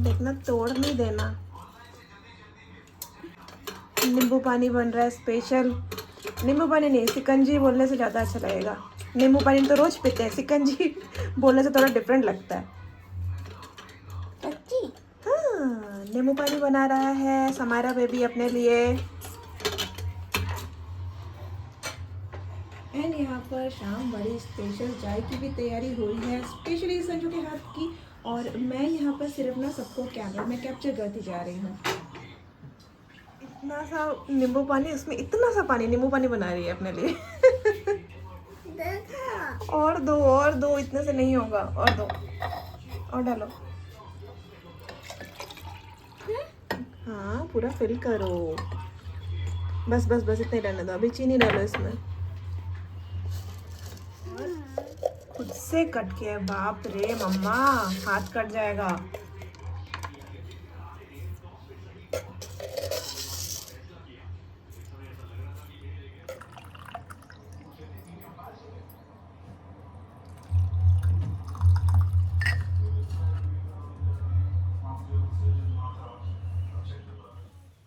देखना, तोड़ नहीं देना। नींबू पानी बन रहा है स्पेशल। नींबू पानी नहीं, शिकंजी बोलने से ज़्यादा अच्छा लगेगा। नींबू पानी तो रोज़ पीते हैं, शिकंजी बोलने से थोड़ा डिफरेंट लगता है। हाँ, नींबू पानी बना रहा है समायरा बेबी अपने लिए। एंड यहाँ पर शाम बड़ी स्पेशल चाय की भी तैयारी हुई है, स्पेशली संजू के हाथ की। और मैं यहाँ पर सिर्फ ना सबको कैमरा में कैप्चर करती जा रही हूँ। इतना सा नींबू पानी, उसमें इतना सा पानी नींबू पानी बना रही है अपने लिए। और दो, इतने से नहीं होगा, और दो और डालो। हाँ, पूरा फिल करो। बस बस बस, इतना ही रहने दो। अभी चीनी डालो इसमें। खुद से कट के, बाप रे मम्मा, हाथ कट जाएगा।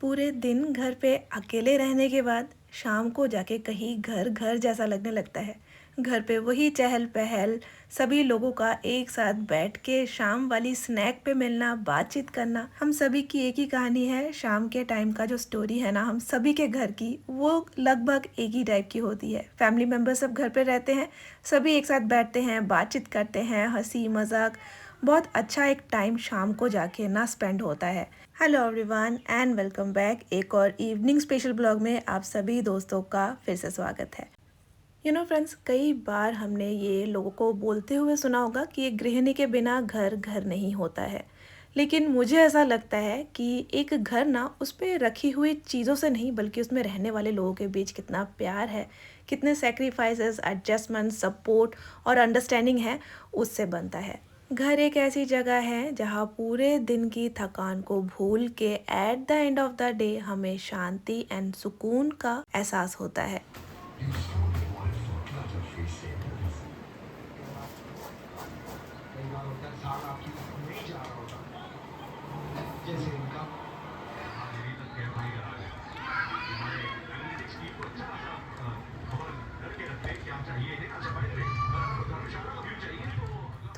पूरे दिन घर पे अकेले रहने के बाद शाम को जाके कहीं घर घर जैसा लगने लगता है। घर पे वही चहल पहल, सभी लोगों का एक साथ बैठ के शाम वाली स्नैक पे मिलना, बातचीत करना। हम सभी की एक ही कहानी है। शाम के टाइम का जो स्टोरी है ना, हम सभी के घर की, वो लगभग एक ही टाइप की होती है। फैमिली मेम्बर सब घर पे रहते हैं, सभी एक साथ बैठते हैं, बातचीत करते हैं, हंसी मजाक, बहुत अच्छा एक टाइम शाम को जाके ना स्पेंड होता है। Hello everyone and welcome back. एक और इवनिंग स्पेशल ब्लॉग में आप सभी दोस्तों का फिर से स्वागत है। फ्रेंड्स, कई बार हमने ये लोगों को बोलते हुए सुना होगा कि एक गृहिणी के बिना घर घर नहीं होता है। लेकिन मुझे ऐसा लगता है कि एक घर ना उस पर रखी हुई चीज़ों से नहीं, बल्कि उसमें रहने वाले लोगों के बीच कितना प्यार है, कितने सेक्रीफाइसेस, एडजस्टमेंट, सपोर्ट और अंडरस्टैंडिंग है, उससे बनता है। घर एक ऐसी जगह है जहाँ पूरे दिन की थकान को भूल के at the end of the day हमें शांति एंड सुकून का एहसास होता है।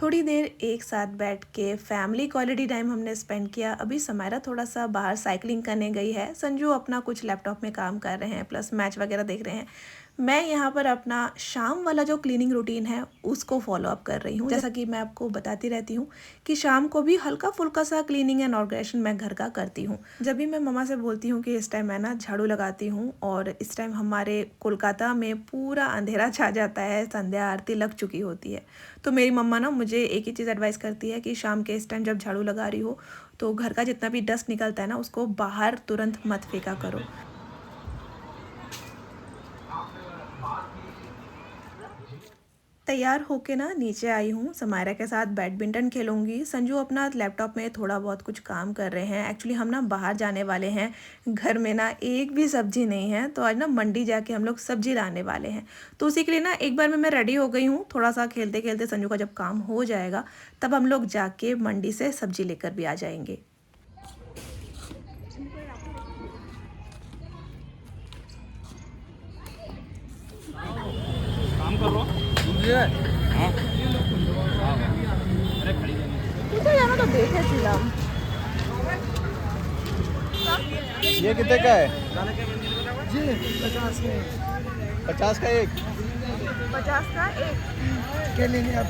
थोड़ी देर एक साथ बैठ के फैमिली क्वालिटी टाइम हमने स्पेंड किया। अभी समायरा थोड़ा सा बाहर साइकिलिंग करने गई है, संजू अपना कुछ लैपटॉप में काम कर रहे हैं, प्लस मैच वगैरह देख रहे हैं। मैं यहाँ पर अपना शाम वाला जो क्लीनिंग रूटीन है उसको फॉलो अप कर रही हूँ। जैसा कि मैं आपको बताती रहती हूँ कि शाम को भी हल्का फुल्का सा क्लीनिंग एंड ऑर्गेनाइजेशन मैं घर का करती हूँ। जब भी मैं मम्मा से बोलती हूँ कि इस टाइम मैं ना झाड़ू लगाती हूँ, और इस टाइम हमारे कोलकाता में पूरा अंधेरा छा जाता है, संध्या आरती लग चुकी होती है, तो मेरी मम्मा ना मुझे एक ही चीज़ एडवाइस करती है कि शाम के इस टाइम जब झाड़ू लगा रही हो तो घर का जितना भी डस्ट निकलता है ना, उसको बाहर तुरंत मत फेंका करो। तैयार होके ना नीचे आई हूँ, समायरा के साथ बैडमिंटन खेलूंगी। संजू अपना लैपटॉप में थोड़ा बहुत कुछ काम कर रहे हैं। एक्चुअली हम ना बाहर जाने वाले हैं, घर में ना एक भी सब्जी नहीं है, तो आज ना मंडी जाके हम लोग सब्जी लाने वाले हैं। तो उसी के लिए ना एक बार मैं रेडी हो गई हूँ। थोड़ा सा खेलते खेलते संजू का जब काम हो जाएगा तब हम लोग जाके मंडी से सब्जी लेकर भी आ जाएंगे। काम कर रहा हूँ। हाँ मुझे जाना तो देखे सीधा। ये कितने का है जी 50 में। 50 का एक 50 का एक। के लेंगे आप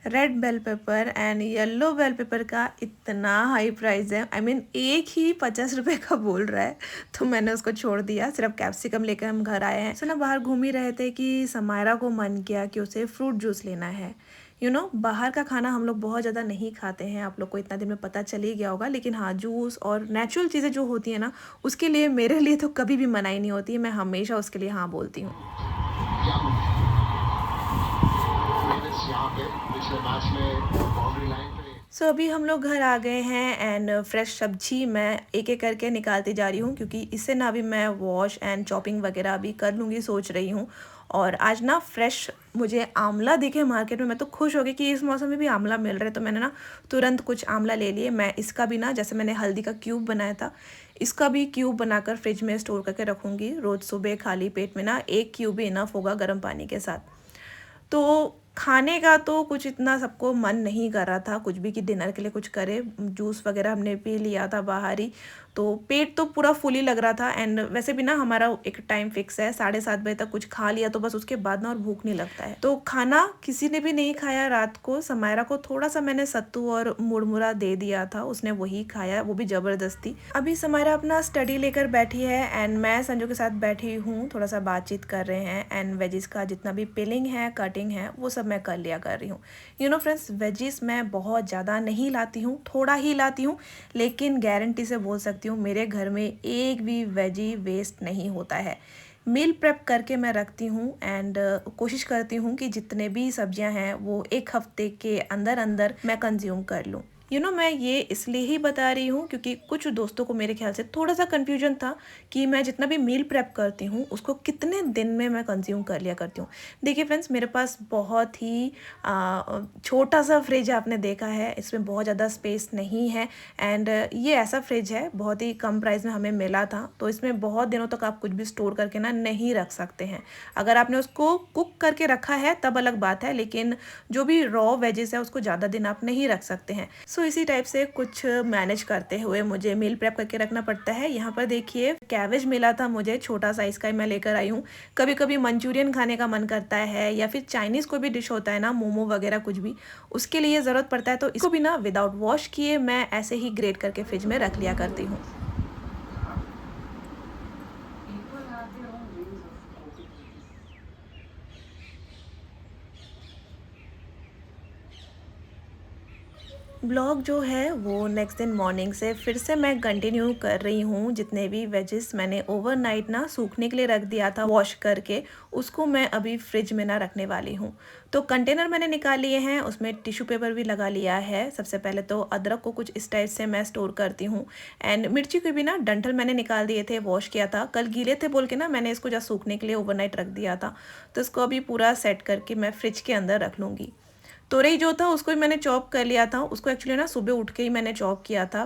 red bell pepper and yellow bell pepper का इतना हाई प्राइस है। आई मीन एक ही 50 रुपये का बोल रहा है, तो मैंने उसको छोड़ दिया। सिर्फ कैप्सिकम लेकर हम घर आए हैं। ना बाहर घूम ही रहे थे कि समायरा को मन किया कि उसे फ्रूट जूस लेना है। बाहर का खाना हम लोग बहुत ज़्यादा नहीं खाते हैं, आप लोग को इतना दिन में पता चल ही गया होगा। लेकिन हाँ, जूस और नेचुरल चीज़ें जो होती हैं ना, उसके लिए मेरे लिए तो कभी भी मनाही नहीं होती है। मैं हमेशा उसके लिए हाँ बोलती हूँ। सो अभी हम लोग घर आ गए हैं एंड फ्रेश सब्जी मैं एक एक करके निकालती जा रही हूँ, क्योंकि इससे ना अभी मैं वॉश एंड चॉपिंग वगैरह भी कर लूँगी सोच रही हूँ। और आज ना फ्रेश मुझे आंवला दिखे मार्केट में, मैं तो खुश हो गई कि इस मौसम में भी आंवला मिल रहा है। तो मैंने ना तुरंत कुछ आंवला ले लिए। मैं इसका भी ना, जैसे मैंने हल्दी का क्यूब बनाया था, इसका भी क्यूब बनाकर फ्रिज में स्टोर करके रखूँगी। रोज़ सुबह खाली पेट में ना एक क्यूब ही इनफ होगा गर्म पानी के साथ। तो खाने का तो कुछ इतना सबको मन नहीं कर रहा था कुछ भी कि डिनर के लिए कुछ करे। जूस वगैरह हमने पी लिया था बाहर ही, तो पेट तो पूरा फुल ही लग रहा था। एंड वैसे भी ना हमारा एक टाइम फिक्स है, 7:30 बजे तक कुछ खा लिया तो बस उसके बाद ना और भूख नहीं लगता है। तो खाना किसी ने भी नहीं खाया रात को। समायरा को थोड़ा सा मैंने सत्तू और मुड़मुड़ा दे दिया था, उसने वही खाया, वो भी ज़बरदस्ती। अभी समायरा अपना स्टडी लेकर बैठी है एंड मैं संजू के साथ बैठी हूँ, थोड़ा सा बातचीत कर रहे हैं। एंड वेजिस का जितना भी पिलिंग है, कटिंग है, वो सब मैं कर लिया कर रही हूँ। यू नो फ्रेंड्स, वेजिस मैं बहुत ज़्यादा नहीं लाती हूँ, थोड़ा ही लाती हूँ, लेकिन गारंटी से बोल सकती हूँ मेरे घर में एक भी वेजी वेस्ट नहीं होता है। मील प्रेप करके मैं रखती हूँ एंड कोशिश करती हूँ कि जितने भी सब्जियां हैं वो एक हफ्ते के अंदर अंदर मैं कंज्यूम कर लूँ। मैं ये इसलिए ही बता रही हूँ क्योंकि कुछ दोस्तों को मेरे ख्याल से थोड़ा सा कन्फ्यूजन था कि मैं जितना भी मील प्रेप करती हूँ उसको कितने दिन में मैं कंज्यूम कर लिया करती हूँ। देखिए फ्रेंड्स, मेरे पास बहुत ही छोटा सा फ्रिज आपने देखा है, इसमें बहुत ज़्यादा स्पेस नहीं है। एंड ये ऐसा फ्रिज है, बहुत ही कम प्राइस में हमें मिला था, तो इसमें बहुत दिनों तक आप कुछ भी स्टोर करके ना नहीं रख सकते हैं। अगर आपने उसको कुक करके रखा है तब अलग बात है, लेकिन जो भी रॉ वेजेस है उसको ज़्यादा दिन आप नहीं रख सकते हैं। सो इसी टाइप से कुछ मैनेज करते हुए मुझे मील प्रेप करके रखना पड़ता है। यहाँ पर देखिए कैबेज मिला था मुझे, छोटा साइज़ का ही मैं लेकर आई हूँ। कभी कभी मंचूरियन खाने का मन करता है या फिर चाइनीज़ कोई भी डिश होता है ना, मोमो वगैरह कुछ भी, उसके लिए ज़रूरत पड़ता है। तो इसको भी ना विदाउट वॉश किए मैं ऐसे ही ग्रेट करके फ्रिज में रख लिया करती हूँ। ब्लॉग जो है वो नेक्स्ट दिन मॉर्निंग से फिर से मैं कंटिन्यू कर रही हूँ। जितने भी वेजेस मैंने ओवरनाइट ना सूखने के लिए रख दिया था वॉश करके, उसको मैं अभी फ्रिज में ना रखने वाली हूँ। तो कंटेनर मैंने निकाल लिए हैं, उसमें टिश्यू पेपर भी लगा लिया है। सबसे पहले तो अदरक को कुछ इस टाइप से मैं स्टोर करती हूँ। एंड मिर्ची के भी ना डंठल मैंने निकाल दिए थे, वॉश किया था, कल गीले थे बोल के ना मैंने इसको जस्ट सूखने के लिए ओवरनाइट रख दिया था। तो इसको अभी पूरा सेट करके मैं फ्रिज के अंदर रख लूँगी। तोरई जो था उसको भी मैंने चॉप कर लिया था, उसको एक्चुअली ना सुबह उठ के ही मैंने चॉप किया था।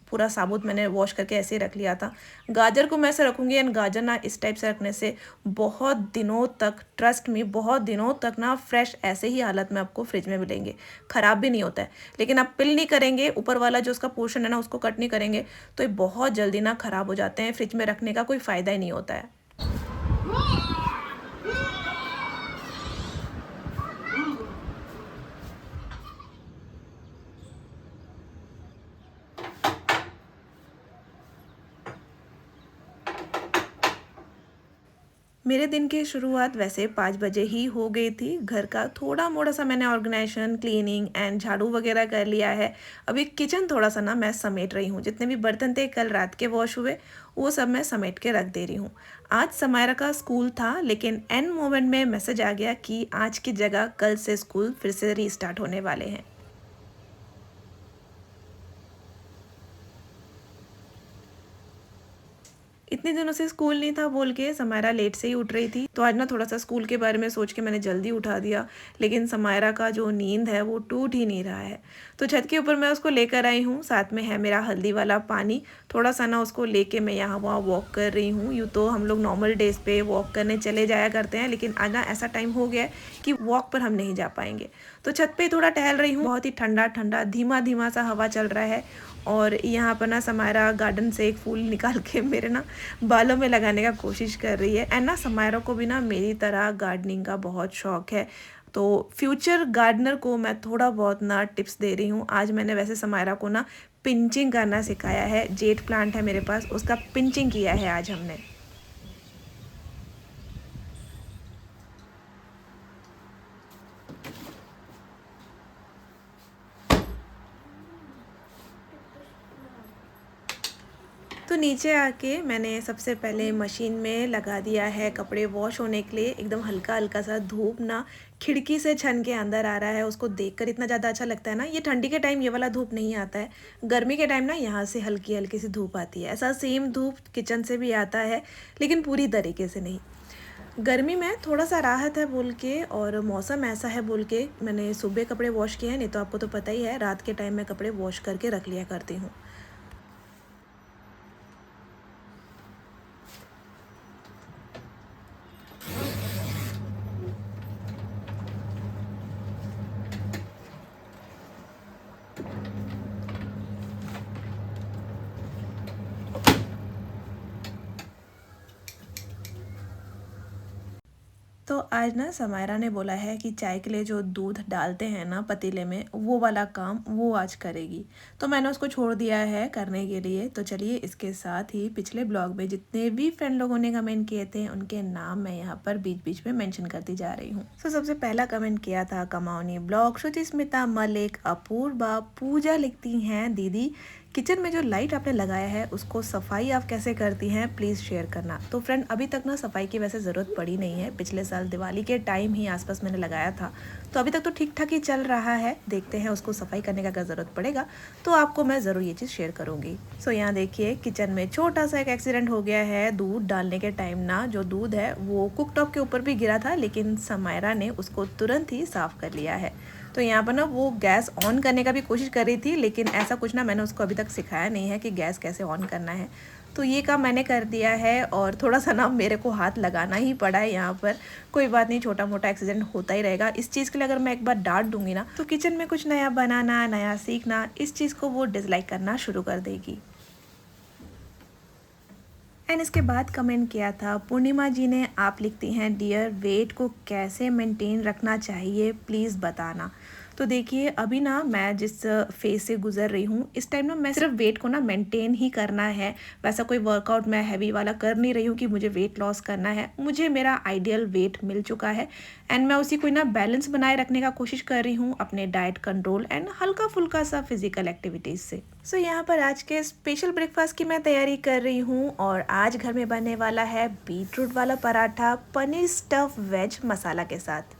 पूरा साबुत मैंने वॉश करके ऐसे ही रख लिया था। गाजर को मैं ऐसे रखूँगी एंड गाजर ना इस टाइप से रखने से बहुत दिनों तक, ट्रस्ट में, बहुत दिनों तक ना फ्रेश ऐसे ही हालत में आपको फ्रिज में मिलेंगे, ख़राब भी नहीं होता है। लेकिन आप पिल नहीं करेंगे, ऊपर वाला जो उसका पोर्शन है ना उसको कट नहीं करेंगे, तो ये बहुत जल्दी ना ख़राब हो जाते हैं। फ्रिज में रखने का कोई फ़ायदा ही नहीं होता है। मेरे दिन की शुरुआत वैसे 5 बजे ही हो गई थी। घर का थोड़ा मोड़ा सा मैंने ऑर्गेनाइजेशन, क्लीनिंग एंड झाड़ू वगैरह कर लिया है। अभी किचन थोड़ा सा ना मैं समेट रही हूँ। जितने भी बर्तन थे कल रात के वॉश हुए, वो सब मैं समेट के रख दे रही हूँ। आज समायरा का स्कूल था, लेकिन एंड मोमेंट में मैसेज आ गया कि आज की जगह कल से स्कूल फिर से रीस्टार्ट होने वाले हैं। इतने दिनों से स्कूल नहीं था बोल के समायरा लेट से ही उठ रही थी, तो आज ना थोड़ा सा स्कूल के बारे में सोच के मैंने जल्दी उठा दिया। लेकिन समायरा का जो नींद है वो टूट ही नहीं रहा है। तो छत के ऊपर मैं उसको लेकर आई हूँ, साथ में है मेरा हल्दी वाला पानी। थोड़ा सा ना उसको लेके मैं यहाँ वहाँ वॉक कर रही हूँ। यूँ तो हम लोग नॉर्मल डेज पे वॉक करने चले जाया करते हैं, लेकिन आज ना ऐसा टाइम हो गया है कि वॉक पर हम नहीं जा पाएंगे। तो छत पे थोड़ा टहल रही हूँ। बहुत ही ठंडा ठंडा धीमा धीमा सा हवा चल रहा है। और यहाँ पर ना समायरा गार्डन से एक फूल निकाल के मेरे ना बालों में लगाने का कोशिश कर रही है। एंड ना समायरा को भी ना मेरी तरह गार्डनिंग का बहुत शौक है, तो फ्यूचर गार्डनर को मैं थोड़ा बहुत ना टिप्स दे रही हूँ। आज मैंने वैसे समायरा को ना पिंचिंग करना सिखाया है। जेट प्लांट है मेरे पास, उसका पिंचिंग किया है आज हमने। तो तो नीचे आके मैंने सबसे पहले मशीन में लगा दिया है कपड़े वॉश होने के लिए। एकदम हल्का-हल्का सा धूप ना खिड़की से छन के अंदर आ रहा है, उसको देखकर इतना ज़्यादा अच्छा लगता है ना। ये ठंडी के टाइम ये वाला धूप नहीं आता है, गर्मी के टाइम ना यहाँ से हल्की-हल्की सी धूप आती है। ऐसा सेम धूप किचन से भी आता है, लेकिन पूरी तरीके से नहीं। गर्मी में थोड़ा-सा राहत है बोल के और मौसम ऐसा है बोल के मैंने सुबह कपड़े वॉश किए हैं, नहीं तो आपको तो पता ही है रात के टाइम मैं कपड़े वॉश करके रख लिया करती हूँ। तो आज ना समायरा ने बोला है कि चाय के लिए जो दूध डालते हैं ना पतीले में, वो वाला काम वो आज करेगी। तो मैंने उसको छोड़ दिया है करने के लिए। तो चलिए इसके साथ ही पिछले ब्लॉग में जितने भी फ्रेंड लोगों ने कमेंट किए थे उनके नाम मैं यहाँ पर बीच बीच में मेंशन करती जा रही हूँ। तो सबसे पहला कमेंट किया था कमाउनी ब्लॉग, श्रुति स्मिता मलिक, अपूर्वा, पूजा लिखती हैं दीदी किचन में जो लाइट आपने लगाया है उसको सफाई आप कैसे करती हैं प्लीज़ शेयर करना। तो फ्रेंड अभी तक ना सफाई की वैसे ज़रूरत पड़ी नहीं है, पिछले साल दिवाली के टाइम ही आसपास मैंने लगाया था, तो अभी तक तो ठीक ठाक ही चल रहा है। देखते हैं उसको सफाई करने का अगर ज़रूरत पड़ेगा तो आपको मैं ज़रूर ये चीज़ शेयर करूँगी। सो यहाँ देखिए किचन में छोटा सा एक एक्सीडेंट हो गया है। दूध डालने के टाइम ना जो दूध है वो कुकटॉप के ऊपर भी गिरा था, लेकिन समायरा ने उसको तुरंत ही साफ़ कर लिया है। तो यहाँ पर ना वो गैस ऑन करने का भी कोशिश कर रही थी, लेकिन ऐसा कुछ ना मैंने उसको अभी तक सिखाया नहीं है कि गैस कैसे ऑन करना है। तो ये काम मैंने कर दिया है और थोड़ा सा ना मेरे को हाथ लगाना ही पड़ा है यहाँ पर। कोई बात नहीं, छोटा मोटा एक्सीडेंट होता ही रहेगा। इस चीज़ के लिए अगर मैं एक बार डांट दूंगी ना तो किचन में कुछ नया बनाना, नया सीखना, इस चीज़ को वो डिसलाइक करना शुरू कर देगी। एंड इसके बाद कमेंट किया था पूर्णिमा जी ने, आप लिखती हैं डियर वेट को कैसे मेंटेन रखना चाहिए प्लीज़ बताना। तो देखिए अभी ना मैं जिस फेज से गुजर रही हूँ इस टाइम ना मैं सिर्फ वेट को ना मेंटेन ही करना है। वैसा कोई वर्कआउट मैं हैवी वाला कर नहीं रही हूँ कि मुझे वेट लॉस करना है। मुझे मेरा आइडियल वेट मिल चुका है एंड मैं उसी को ना बैलेंस बनाए रखने का कोशिश कर रही हूँ अपने डाइट कंट्रोल एंड हल्का फुल्का सा फिजिकल एक्टिविटीज़ से। सो यहाँ पर आज के स्पेशल ब्रेकफास्ट की मैं तैयारी कर रही हूँ और आज घर में बनने वाला है बीटरूट वाला पराठा पनीर स्टफ वेज मसाला के साथ।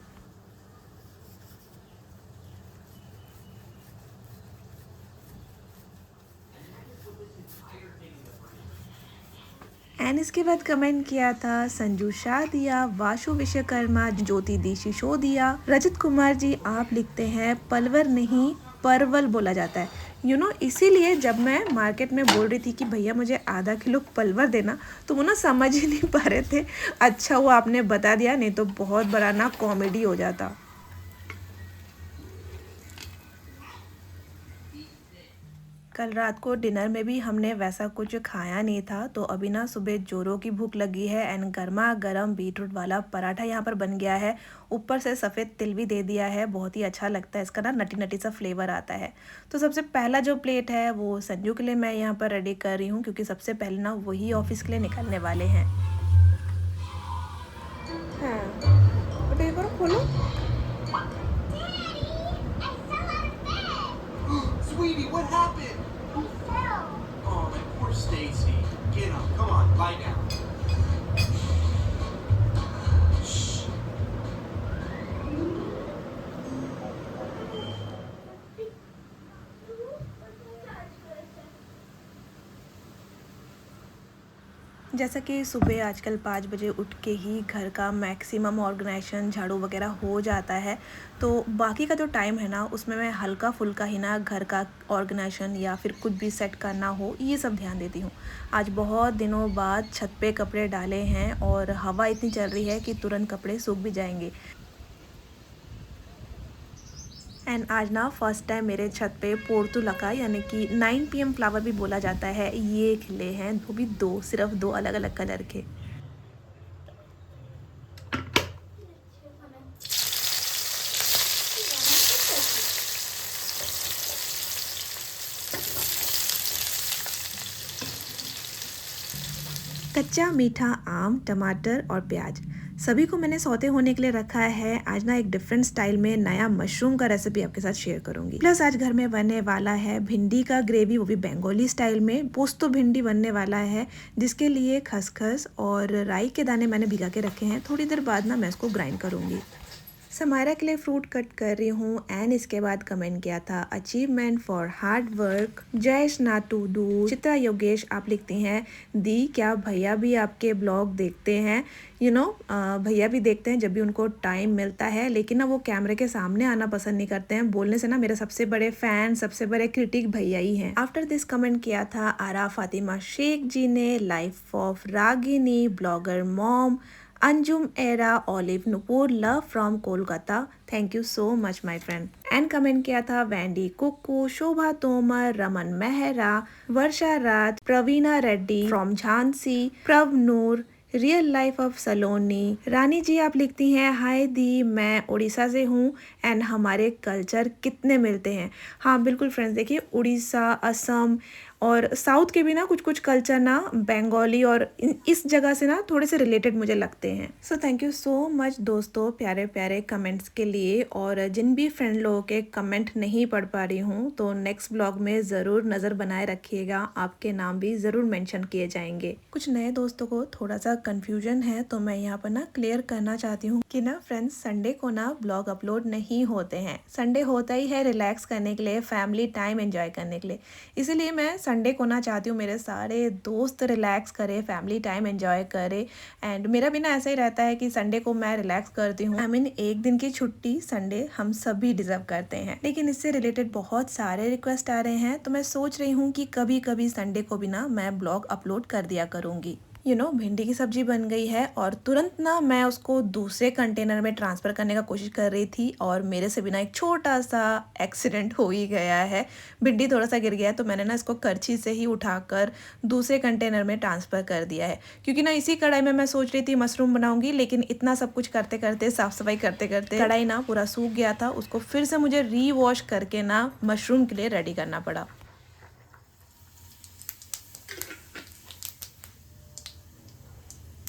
एंड इसके बाद कमेंट किया था संजू शाह दिया, वाशु विश्वकर्मा, ज्योति दी सिसोदिया, रजत कुमार जी आप लिखते हैं पलवर नहीं परवल बोला जाता है। इसीलिए जब मैं मार्केट में बोल रही थी कि भैया मुझे आधा किलो पलवर देना तो वो ना समझ ही नहीं पा रहे थे। अच्छा वो आपने बता दिया, नहीं तो बहुत बड़ा ना कॉमेडी हो जाता। कल रात को डिनर में भी हमने वैसा कुछ खाया नहीं था, तो अभी ना सुबह जोरों की भूख लगी है एंड गर्मा गर्म बीटरूट वाला पराठा यहाँ पर बन गया है। ऊपर से सफ़ेद तिल भी दे दिया है, बहुत ही अच्छा लगता है, इसका ना नटी नटी सा फ्लेवर आता है। तो सबसे पहला जो प्लेट है वो संजू के लिए मैं यहाँ पर रेडी कर रही हूँ, क्योंकि सबसे पहले ना वही ऑफिस के लिए निकलने वाले हैं। हाँ बेटा एक बार खोलो। Sweetie, what happened? I fell. Oh, that poor Stacy. Get up. Come on, lie down. Shh. जैसा कि सुबह आजकल 5 बजे उठ के ही घर का मैक्सिमम ऑर्गेनाइजेशन झाड़ू वगैरह हो जाता है, तो बाकी का जो टाइम है ना उसमें मैं हल्का फुल्का ही ना घर का ऑर्गेनाइजेशन या फिर कुछ भी सेट करना हो ये सब ध्यान देती हूँ। आज बहुत दिनों बाद छत पे कपड़े डाले हैं और हवा इतनी चल रही है कि तुरंत कपड़े सूख भी जाएंगे। एंड आज ना फर्स्ट टाइम मेरे छत पे पोर्तुलका यानी कि 9 PM फ्लावर भी बोला जाता है, ये खिले हैं, वो भी सिर्फ दो अलग अलग कलर के। कच्चा मीठा आम, टमाटर और प्याज सभी को मैंने सौते होने के लिए रखा है। आज ना एक डिफरेंट स्टाइल में नया मशरूम का रेसिपी आपके साथ शेयर करूंगी। प्लस आज घर में बनने वाला है भिंडी का ग्रेवी, वो भी बंगाली स्टाइल में। पोस्तो भिंडी बनने वाला है, जिसके लिए खसखस और राई के दाने मैंने भिगा के रखे हैं। थोड़ी देर बाद ना मैं इसको ग्राइंड करूंगी। समायरा के लिए फ्रूट कट कर रही हूँ एंड इसके बाद कमेंट किया था achievement for hard work Jayesh Naatu do. Chitra Yogesh आप लिखती हैं दी क्या भैया भी आपके ब्लॉग देखते हैं? भैया भी देखते हैं जब भी उनको टाइम मिलता है, लेकिन ना वो कैमरे के सामने आना पसंद नहीं करते हैं। बोलने से ना मेरे सबसे बड़े फैन, सबसे बड़े क्रिटिक भैया ही हैं। आफ्टर दिस कमेंट किया था आरा फातिमा शेख जी ने, life of Ragini, blogger mom, Anjum era, olive Nupur, love from Kolkata. Thank you so much my friend. And comment किया था वैंडी कुक्कू, शोभा तोमर, रमन मेहरा, वर्षा राज, प्रवीणा रेड्डी फ्रॉम झांसी, प्रव Noor, real life of Saloni. Rani ji आप लिखती हैं हाय दी, मैं उड़ीसा से हूँ एंड हमारे कल्चर कितने मिलते हैं। हाँ बिल्कुल फ्रेंड्स, देखिए उड़ीसा, असम और साउथ के भी ना कुछ कुछ कल्चर ना बंगाली और इस जगह से ना थोड़े से रिलेटेड मुझे लगते हैं। So thank you so much दोस्तों प्यारे प्यारे कमेंट्स के लिए। और जिन भी फ्रेंड लोगों के कमेंट नहीं पढ़ पा रही हूँ तो नेक्स्ट ब्लॉग में ज़रूर नज़र बनाए रखिएगा, आपके नाम भी ज़रूर मेंशन किए जाएंगे। कुछ नए दोस्तों को थोड़ा सा कन्फ्यूजन है तो मैं यहाँ पर ना क्लियर करना चाहती हूँ कि ना फ्रेंड्स, संडे को ना ब्लॉग अपलोड नहीं होते हैं। संडे होता ही है रिलैक्स करने के लिए, फैमिली टाइम एंजॉय करने के लिए। इसीलिए मैं संडे को ना चाहती हूँ मेरे सारे दोस्त रिलैक्स करे, फैमिली टाइम एंजॉय करे। एंड मेरा भी ना ऐसा ही रहता है कि संडे को मैं रिलैक्स करती हूँ। आई मीन एक दिन की छुट्टी संडे हम सभी डिजर्व करते हैं। लेकिन इससे रिलेटेड बहुत सारे रिक्वेस्ट आ रहे हैं तो मैं सोच रही हूँ कि कभी कभी संडे को भी ना मैं ब्लॉग अपलोड कर दिया करूँगी। भिंडी की सब्जी बन गई है और तुरंत ना मैं उसको दूसरे कंटेनर में ट्रांसफ़र करने का कोशिश कर रही थी और मेरे से भी ना एक छोटा सा एक्सीडेंट हो ही गया है। भिंडी थोड़ा सा गिर गया है तो मैंने ना इसको करछी से ही उठाकर दूसरे कंटेनर में ट्रांसफ़र कर दिया है। क्योंकि ना इसी कढ़ाई में मैं सोच रही थी मशरूम बनाऊंगी, लेकिन इतना सब कुछ करते करते, साफ़ सफाई करते करते कढ़ाई ना पूरा सूख गया था। उसको फिर से मुझे रीवॉश करके ना मशरूम के लिए रेडी करना पड़ा।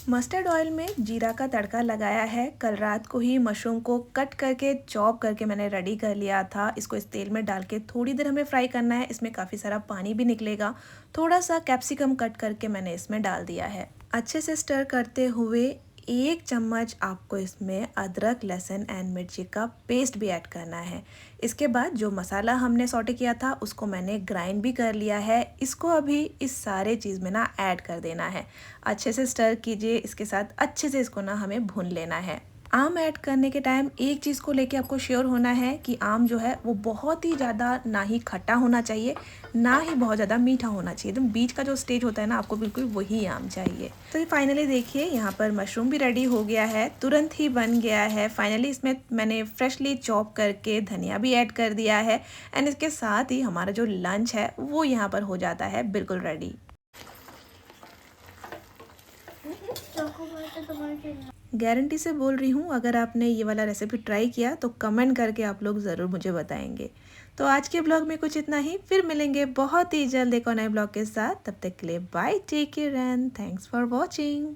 मस्टर्ड ऑयल में जीरा का तड़का लगाया है। कल रात को ही मशरूम को कट करके चॉप करके मैंने रेडी कर लिया था। इसको इस तेल में डाल के थोड़ी देर हमें फ्राई करना है। इसमें काफ़ी सारा पानी भी निकलेगा। थोड़ा सा कैप्सिकम कट करके मैंने इसमें डाल दिया है। अच्छे से स्टर करते हुए 1 चम्मच आपको इसमें अदरक, लहसुन एंड मिर्ची का पेस्ट भी ऐड करना है। इसके बाद जो मसाला हमने सौटे किया था उसको मैंने ग्राइंड भी कर लिया है। इसको अभी इस सारे चीज़ में ना ऐड कर देना है। अच्छे से स्टर कीजिए, इसके साथ अच्छे से इसको ना हमें भून लेना है। आम ऐड करने के टाइम एक चीज़ को लेके आपको श्योर होना है कि आम जो है वो बहुत ही ज़्यादा ना ही खट्टा होना चाहिए, ना ही बहुत ज़्यादा मीठा होना चाहिए। एकदम बीच का जो स्टेज होता है ना, आपको बिल्कुल वही आम चाहिए। तो ये फाइनली देखिए यहाँ पर मशरूम भी रेडी हो गया है, तुरंत ही बन गया है। फाइनली इसमें मैंने फ्रेशली चॉप करके धनिया भी ऐड कर दिया है एंड इसके साथ ही हमारा जो लंच है वो यहाँ पर हो जाता है बिल्कुल रेडी। गारंटी से बोल रही हूँ, अगर आपने ये वाला रेसिपी ट्राई किया तो कमेंट करके आप लोग ज़रूर मुझे बताएंगे। तो आज के ब्लॉग में कुछ इतना ही, फिर मिलेंगे बहुत ही जल्द एक और नए ब्लॉग के साथ। तब तक के लिए bye, take care and thanks for watching.